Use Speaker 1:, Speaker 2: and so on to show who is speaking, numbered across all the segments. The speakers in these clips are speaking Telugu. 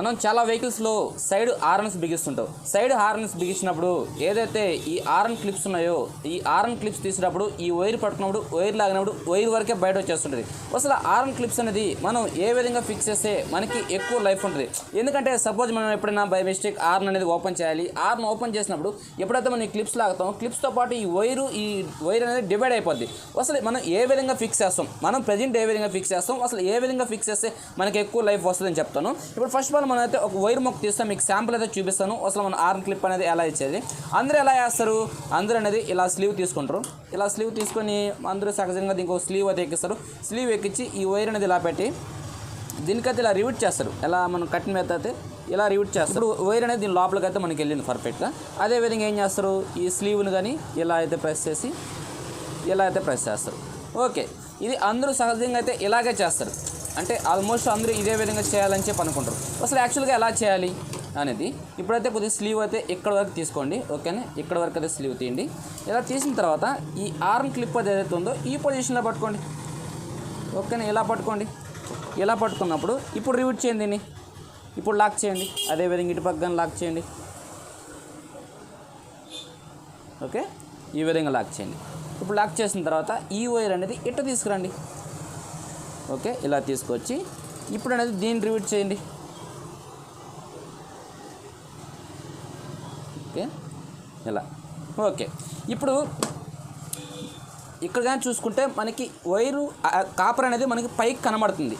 Speaker 1: మనం చాలా వెహికల్స్లో సైడ్ హార్న్స్ బిగిస్తుంటాం. సైడ్ హార్న్స్ బిగించినప్పుడు ఏదైతే ఈ హార్న్ క్లిప్స్ ఉన్నాయో ఈ హార్న్ క్లిప్స్ తీసినప్పుడు ఈ వైర్ పట్టుకున్నప్పుడు వైర్ లాగినప్పుడు వైర్ వరకే బయట వచ్చేస్తుంటుంది. అసలు హార్న్ క్లిప్స్ అనేది మనం ఏ విధంగా ఫిక్స్ చేస్తే మనకి ఎక్కువ లైఫ్ ఉంటుంది. ఎందుకంటే సపోజ్ మనం ఎప్పుడైనా బై మిస్టేక్ హార్న్ అనేది ఓపెన్ చేయాలి. హార్న్ ఓపెన్ చేసినప్పుడు ఎప్పుడైతే మనం ఈ క్లిప్స్ లాగుతాం క్లిప్స్తో పాటు ఈ వైర్ అనేది డివైడ్ అయిపోద్ది. అసలు మనం ఏ విధంగా ఫిక్స్ చేస్తాం, మనం ప్రజెంట్ ఏ విధంగా ఫిక్స్ చేస్తాం, అసలు ఏ విధంగా ఫిక్స్ చేస్తే మనకి ఎక్కువ లైఫ్ వస్తుందని చెప్తాను. ఇప్పుడు ఫస్ట్ ఆఫ్ ఆల్ మనం అయితే ఒక వైర్ మొక్క తీస్తాం, మీకు శాంపుల్ అయితే చూపిస్తాను. అసలు మన హార్న్ క్లిప్ అనేది ఎలా ఇచ్చేది. అందరూ ఎలా చేస్తారు, అందరూ అనేది ఇలా స్లీవ్ తీసుకుంటారు. ఇలా స్లీవ్ తీసుకొని అందరూ సహజంగా దీనికి ఒక స్లీవ్ అయితే ఎక్కిస్తారు. స్లీవ్ ఎక్కించి ఈ వైర్ అనేది ఇలా పెట్టి దీనికైతే ఇలా రివిట్ చేస్తారు. ఎలా మనం కట్టిన మీద అయితే ఇలా రివిట్ చేస్తారు. ఇప్పుడు వైర్ అనేది దీని లోపలికి అయితే మనకి వెళ్ళింది పర్ఫెక్ట్గా. అదేవిధంగా ఏం చేస్తారు, ఈ స్లీవ్ని కానీ ఇలా అయితే ప్రెస్ చేసి ఇలా అయితే ప్రెస్ చేస్తారు. ఓకే, ఇది అందరూ సహజంగా అయితే ఇలాగే చేస్తారు. అంటే ఆల్మోస్ట్ అందరూ ఇదే విధంగా చేయాలని చెప్పి అనుకుంటారు. అసలు యాక్చువల్గా ఎలా చేయాలి అనేది ఇప్పుడైతే కొద్దిగా స్లీవ్ అయితే ఇక్కడ వరకు తీసుకోండి. ఓకేనా, ఇక్కడ వరకు అయితే స్లీవ్ తీయండి. ఇలా తీసిన తర్వాత ఈ ఆర్మ్ క్లిప్ అది ఏదైతే ఉందో ఈ పొజిషన్లో పట్టుకోండి. ఓకేనా, ఇలా పట్టుకోండి. ఇలా పట్టుకున్నప్పుడు ఇప్పుడు రివిట్ చేయండి దీన్ని. ఇప్పుడు లాక్ చేయండి. అదేవిధంగా ఇటు పక్కన లాక్ చేయండి. ఓకే, ఈ విధంగా లాక్ చేయండి. ఇప్పుడు లాక్ చేసిన తర్వాత ఈ వైర్ అనేది ఇటు తీసుకురండి. ఓకే, ఇలా తీసుకొచ్చి ఇప్పుడు అనేది దీన్ని రివిట్ చేయండి. ఓకే, ఇలా. ఓకే, ఇప్పుడు ఇక్కడ కానీ చూసుకుంటే మనకి వైరు కాపర్ అనేది మనకి పైకి కనబడుతుంది.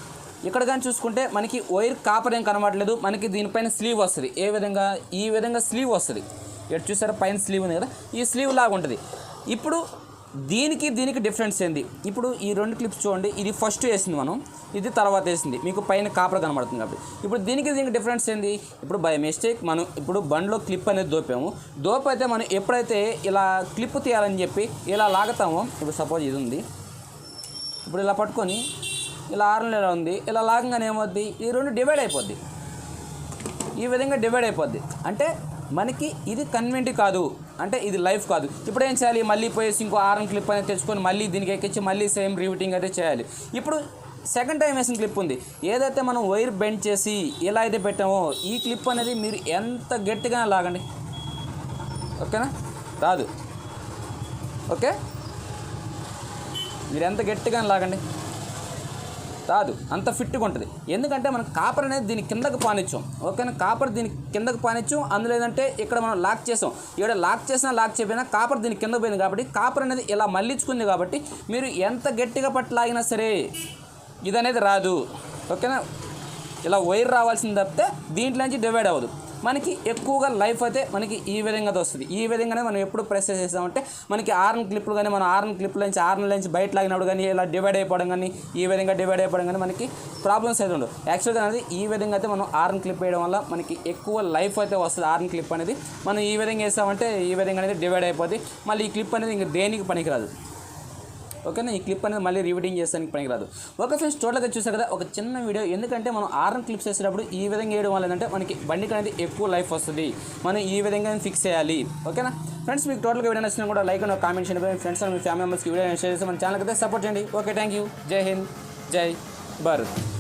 Speaker 1: ఇక్కడ కానీ చూసుకుంటే మనకి వైర్ కాపర్ ఏం కనబడలేదు. మనకి దీనిపైన స్లీవ్ వస్తుంది. ఏ విధంగా, ఈ విధంగా స్లీవ్ వస్తుంది. ఇక్కడ చూసారా పైన స్లీవ్ ఉంది కదా, ఈ స్లీవ్ లాగా ఉంటుంది. ఇప్పుడు దీనికి డిఫరెన్స్ ఏంది, ఇప్పుడు ఈ రెండు క్లిప్స్ చూడండి. ఇది ఫస్ట్ వేసింది మనం, ఇది తర్వాత వేసింది. మీకు పైన కాపర్ కనబడుతుంది కాబట్టి ఇప్పుడు దీనికి డిఫరెన్స్ ఏంది. ఇప్పుడు బై మిస్టేక్ మనం ఇప్పుడు బండ్లో క్లిప్ అనేది దోపాము. అయితే మనం ఎప్పుడైతే ఇలా క్లిప్ తీయాలని చెప్పి ఇలా లాగుతామో, ఇప్పుడు సపోజ్ ఇది ఉంది, ఇప్పుడు ఇలా పట్టుకొని ఇలా ఆర్న్ ఇలా ఉంది, ఇలా లాగంగానే ఏమవుద్ది, ఈ రెండు డివైడ్ అయిపోద్ది. ఈ విధంగా డివైడ్ అయిపోద్ది. అంటే మనకి ఇది కన్వెంట్ కాదు, అంటే ఇది లైఫ్ కాదు. ఇప్పుడు ఏం చేయాలి, మళ్ళీ పోయేసి ఇంకో ఆర్మ్ క్లిప్ అనేది తెచ్చుకొని మళ్ళీ దీనికి ఎక్కించి మళ్ళీ సేమ్ రివిటింగ్ అయితే చేయాలి. ఇప్పుడు సెకండ్ టైం వేసిన క్లిప్ ఉంది, ఏదైతే మనం వైర్ బెండ్ చేసి ఇలా అయితే పెట్టామో ఈ క్లిప్ అనేది మీరు ఎంత గట్టిగా లాగండి. ఓకేనా, రాదు. ఓకే, మీరు ఎంత గట్టిగా లాగండి, రాదు. అంత ఫిట్గా ఉంటుంది. ఎందుకంటే మనం కాపర్ అనేది దీని కిందకు పానిచ్చాం. ఓకేనా, కాపర్ దీని కిందకు పానిచ్చాం. అందులో ఏంటంటే ఇక్కడ మనం లాక్ చేసాం. ఇక్కడ లాక్ చేసినా లాక్ చేయకపోయినా కాపర్ దీని కింద పోయింది కాబట్టి కాపర్ అనేది ఇలా మళ్ళించుకుంది కాబట్టి మీరు ఎంత గట్టిగా పట్టి లాగినా సరే ఇది అనేది రాదు. ఓకేనా, ఇలా వైర్ రావాల్సింది తప్పితే దీంట్లో నుంచి డివైడ్ అవ్వదు. మనకి ఎక్కువగా లైఫ్ అయితే మనకి ఈ విధంగా వస్తుంది. ఈ విధంగానే మనం ఎప్పుడు ప్రెస్ చేసామంటే మనకి ఆర్న్ క్లిప్లు కానీ మన ఆర్న్ క్లిప్ల నుంచి ఆర్న్ నుంచి బయట లాగినప్పుడు కానీ ఇలా డివైడ్ అయిపోవడం కానీ ఈ విధంగా డివైడ్ అయిపోవడం కానీ మనకి ప్రాబ్లమ్స్ అయితే ఉండవు. యాక్చువల్గా అనేది ఈ విధంగా అయితే మనం ఆర్న్ క్లిప్ వేయడం వల్ల మనకి ఎక్కువ లైఫ్ అయితే వస్తుంది. ఆర్న్ క్లిప్ అనేది మనం ఈ విధంగా వేసామంటే ఈ విధంగా అనేది డివైడ్ అయిపోద్ది. మళ్ళీ ఈ క్లిప్ అనేది ఇంక దేనికి పనికిరాదు. ఓకేనా, ఈ క్లిప్ అనేది మళ్ళీ రివిటింగ్ చేసానికి పనికిరాదు. ఓకే ఫ్రెండ్స్, టోటల్గా చూసారు కదా ఒక చిన్న వీడియో. ఎందుకంటే మనం ఆర్న్ క్లిప్స్ వేసేటప్పుడు ఈ విధంగా వేయడం వల్ల ఏంటంటే మనకి బండికి అనేది ఎక్కువ లైఫ్ వస్తుంది. మనం ఈ విధంగా ఫిక్స్ చేయాలి. ఓకేనా ఫ్రెండ్స్, మీకు టోటల్గా వీడియో నచ్చినా కూడా లైక్ అండ్ కామెంట్ చేయండి. మీ ఫ్రెండ్స్ అండ్ మీ ఫ్యామిలీ మెంబర్స్కి వీడియో షేర్ చేసి మన ఛానల్కి అయితే సపోర్ట్ చేయండి. Okay, thank you. జై హింద్, జై భారత్.